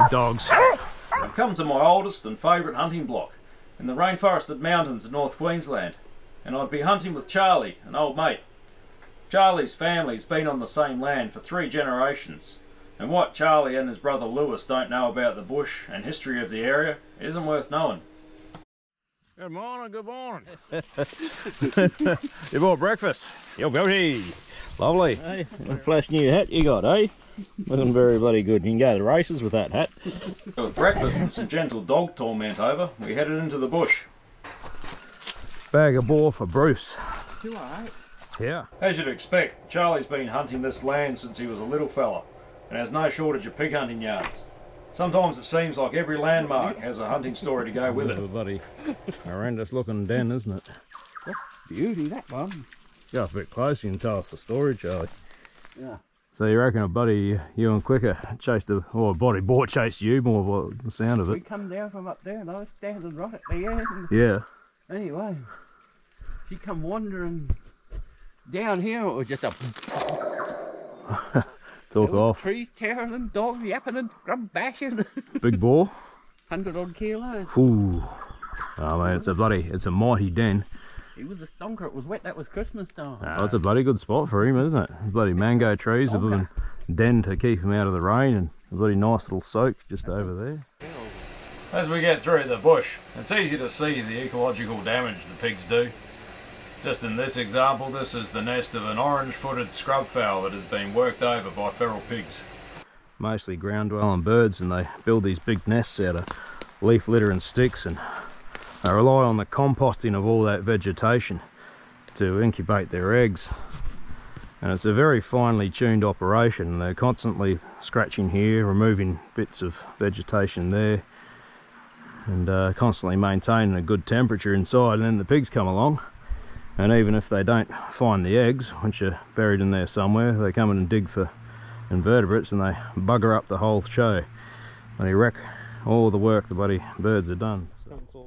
big dogs. I've come to my oldest and favourite hunting block in the rainforested mountains of North Queensland, and I'd be hunting with Charlie, an old mate. Charlie's family's been on the same land for 3 generations, and what Charlie and his brother Lewis don't know about the bush and history of the area isn't worth knowing. Good morning, good morning. You bought breakfast? Yo, beauty. Lovely. Hey, what a flash new hat you got, eh? Looking very bloody good. You can go to the races with that hat. With breakfast and some gentle dog torment over, we headed into the bush. Bag of boar for Bruce. You alright? Yeah. As you'd expect, Charlie's been hunting this land since he was a little fella, and has no shortage of pig hunting yards. Sometimes it seems like every landmark has a hunting story to go with it. A bloody horrendous looking den, isn't it? That's beauty, that one. Go up a bit closer, you can tell us the story, Charlie. Yeah. So you reckon a buddy, you and Clicker, chased a, or a body boar chased you more by the sound of We it? come down from up there and I was standing right at the end. Yeah. Anyway, she come wandering down here, it was just a Talk off. trees tearing and dogs yapping and grub bashing. Big boar? 100 odd kilos. Ooh. Oh man, it's a mighty den. He was a stonker, it was wet, that was Christmas time. Oh, it's a bloody good spot for him, isn't it? Bloody mango trees, a bloody den to keep him out of the rain, and a bloody nice little soak just over there. As we get through the bush, it's easy to see the ecological damage the pigs do. Just in this example, this is the nest of an orange-footed scrub fowl that has been worked over by feral pigs. Mostly ground-dwelling birds, and they build these big nests out of leaf litter and sticks, and they rely on the composting of all that vegetation to incubate their eggs. And it's a very finely tuned operation. They're constantly scratching here, removing bits of vegetation there, and constantly maintaining a good temperature inside. And then the pigs come along, and even if they don't find the eggs, which are buried in there somewhere, they come in and dig for invertebrates, and they bugger up the whole show. They wreck all the work the bloody birds have done.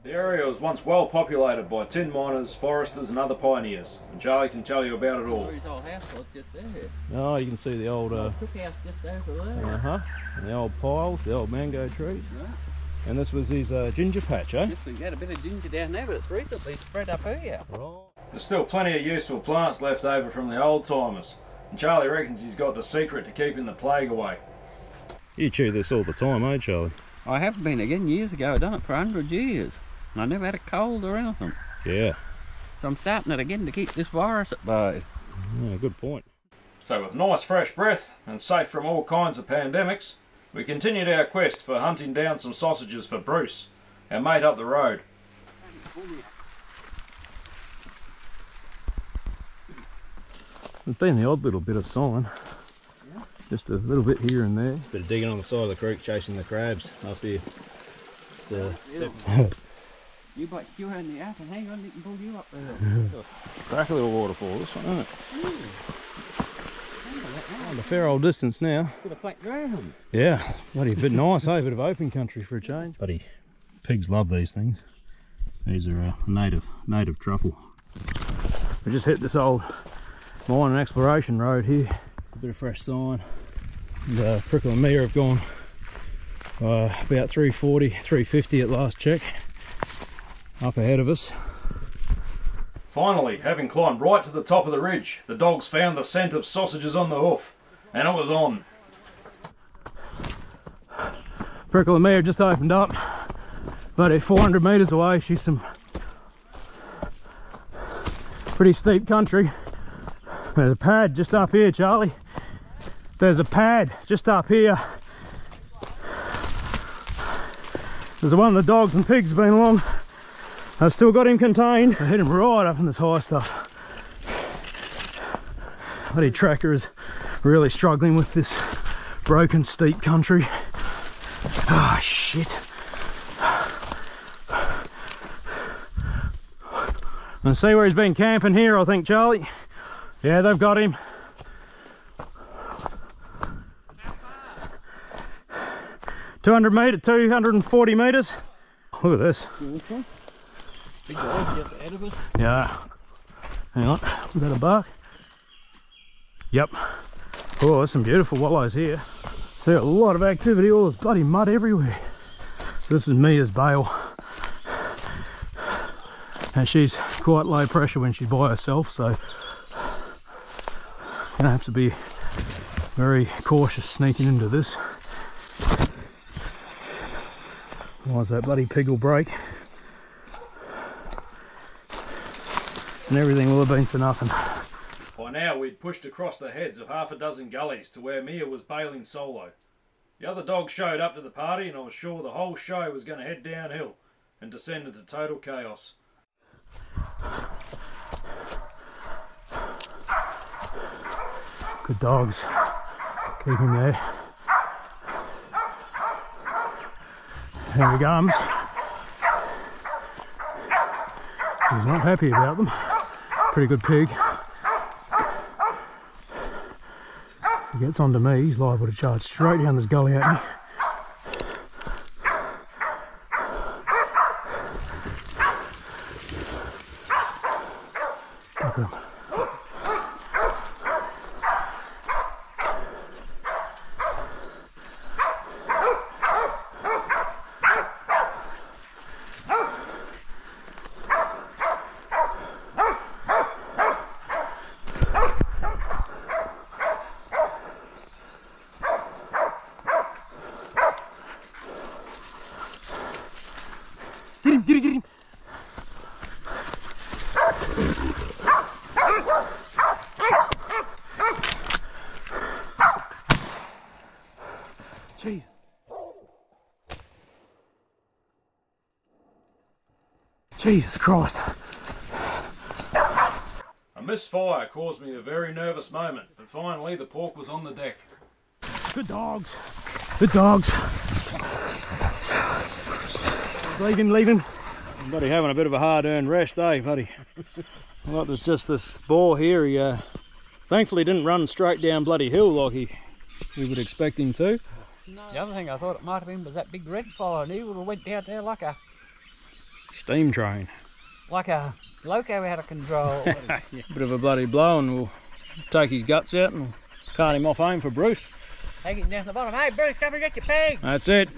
The area was once well populated by tin miners, foresters and other pioneers, and Charlie can tell you about it all. His old house was just there. Oh, you can see the old Cookhouse just over there. and the old piles, the old mango trees. Right. And this was his ginger patch, eh? Just we got a bit of ginger down there, but it's recently spread up here. Right. There's still plenty of useful plants left over from the old timers, and Charlie reckons he's got the secret to keeping the plague away. You chew this all the time, eh, Charlie? I have been again years ago. I've done it for 100 years. And I never had a cold or anything. Yeah. So I'm starting it again to keep this virus at bay. Yeah, good point. So with nice fresh breath and safe from all kinds of pandemics, we continued our quest for hunting down some sausages for Bruce, our mate up the road. There's been the odd little bit of sign. Yeah. Just a little bit here and there. Bit of digging on the side of the creek, chasing the crabs up here. So, you bite Stu in the ass and hang on, you can pull you up there. Crack a little waterfall, this one, isn't it? Oh, the fair old distance now. Bit of flat ground. Yeah, bloody a bit nice, eh? A bit of open country for a change. Bloody pigs love these things. These are a native truffle. We just hit this old mine and exploration road here. A bit of fresh sign. And Prickle and Mia have gone about 340, 350 at last check. Up ahead of us. Finally, having climbed right to the top of the ridge, the dogs found the scent of sausages on the hoof, and it was on. Prickle and Mia have just opened up. About 400 metres away. She's some pretty steep country. There's a pad just up here, Charlie. There's a pad just up here. There's one of the dogs and pigs have been along. I've still got him contained. I hit him right up in this high stuff. Bloody tracker is really struggling with this broken steep country. Ah, oh, shit. And see where he's been camping here, I think, Charlie. Yeah, they've got him. 240 metres. Look at this. Big dog just ahead of us. Yeah. Hang on. Was that a buck? Yep. Oh, there's some beautiful wallows here. See a lot of activity, all this bloody mud everywhere. So this is Mia's bale. And she's quite low pressure when she's by herself, so gonna have to be very cautious sneaking into this. Otherwise that bloody pig will break. And everything will have been for nothing. By now we'd pushed across the heads of half a dozen gullies to where Mia was bailing solo. The other dogs showed up to the party and I was sure the whole show was going to head downhill and descend into total chaos. Good dogs. Keep him there. Here he comes. He's not happy about them. Pretty good pig. If he gets onto me, he's liable to charge straight down this gully at me. Look at him. Get him! Jeez. Jesus Christ. A misfire caused me a very nervous moment, but finally the pork was on the deck. Good dogs. Good dogs. Leave him, leave him. Buddy having a bit of a hard-earned rest, eh, buddy? Well, there's just this boar here. He thankfully didn't run straight down bloody hill like we would expect him to. No. The other thing I thought it might have been was that big red fire, and he would have went down there like a steam train. Like a loco out of control. Yeah. Bit of a bloody blow and we'll take his guts out and cart him off home for Bruce. Take him down to the bottom. Hey Bruce, come and get your pig. That's it.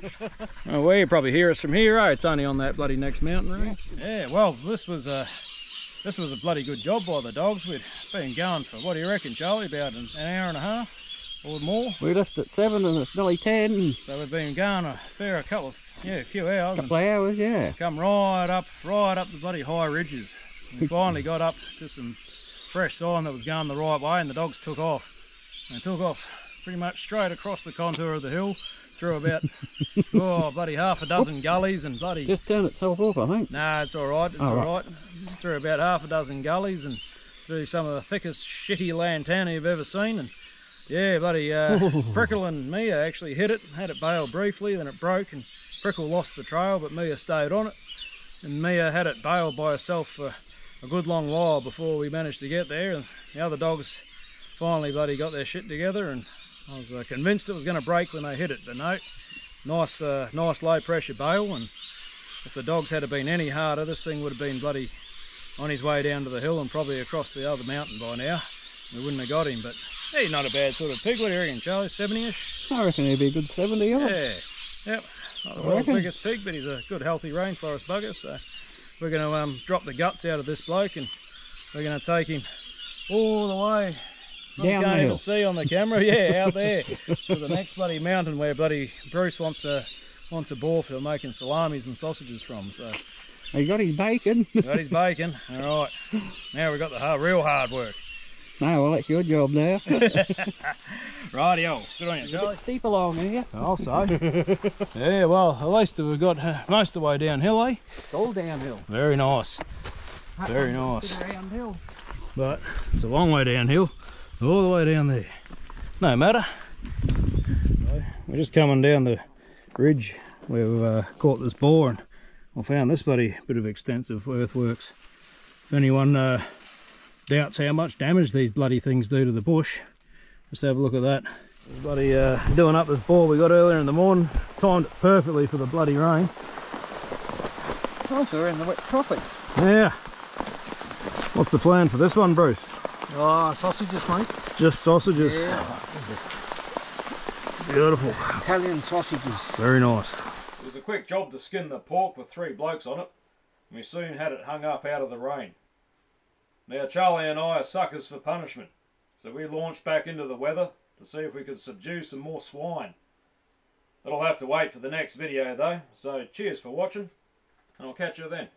Oh, well, you probably hear us from here, eh? It's only on that bloody next mountain range. Yeah, well, this was a bloody good job by the dogs. We'd been going for, what do you reckon, Charlie, about an hour and a half or more? We left at 7 and it's nearly 10. So we've been going a few hours. A couple of hours, yeah. Come right up the bloody high ridges. We finally got up to some fresh sign that was going the right way, and the dogs took off. They took off pretty much straight across the contour of the hill, through about bloody half a dozen gullies and bloody... Just turned itself off, I think. Nah, it's alright, it's alright. Through about half a dozen gullies and through some of the thickest shitty lantana you've ever seen, and yeah, bloody Prickle and Mia actually hit it, had it bailed briefly, then it broke and Prickle lost the trail, but Mia stayed on it, and Mia had it bailed by herself for a good long while before we managed to get there, and the other dogs finally bloody got their shit together, and I was convinced it was going to break when they hit it, but no, nice low pressure bail, and if the dogs had been any harder, this thing would have been bloody on his way down to the hill and probably across the other mountain by now. We wouldn't have got him, but he's not a bad sort of pig. What do you reckon, Charlie? 70-ish? I reckon he'd be a good 70, yeah. Yep. Not the world's biggest pig, but he's a good healthy rainforest bugger, so we're going to drop the guts out of this bloke and we're going to take him all the way. Down you can't the even hill. see on the camera, yeah, out there to the next bloody mountain where bloody Bruce wants a boar for making salamis and sausages from. So he got his bacon. got his bacon. All right, now we've got the real hard work. No, well, that's your job now. Rightio, good on you, Charlie. Steep along here. I'll say. Yeah, well, at least we've got most of the way downhill, eh? It's all downhill. Very nice. Very nice. Downhill. But it's a long way downhill. All the way down there. No matter. So we're just coming down the ridge where we've caught this boar, and I found this bloody bit of extensive earthworks. If anyone doubts how much damage these bloody things do to the bush, just have a look at that. Bloody doing up this boar we got earlier in the morning. Timed it perfectly for the bloody rain. Oh, so we're in the wet tropics. Yeah. What's the plan for this one, Bruce? Oh, sausages, mate. It's just sausages. Yeah. Beautiful. Italian sausages. Very nice. It was a quick job to skin the pork with 3 blokes on it, and we soon had it hung up out of the rain. Now Charlie and I are suckers for punishment, so we launched back into the weather to see if we could subdue some more swine. That'll have to wait for the next video though, so cheers for watching, and I'll catch you then.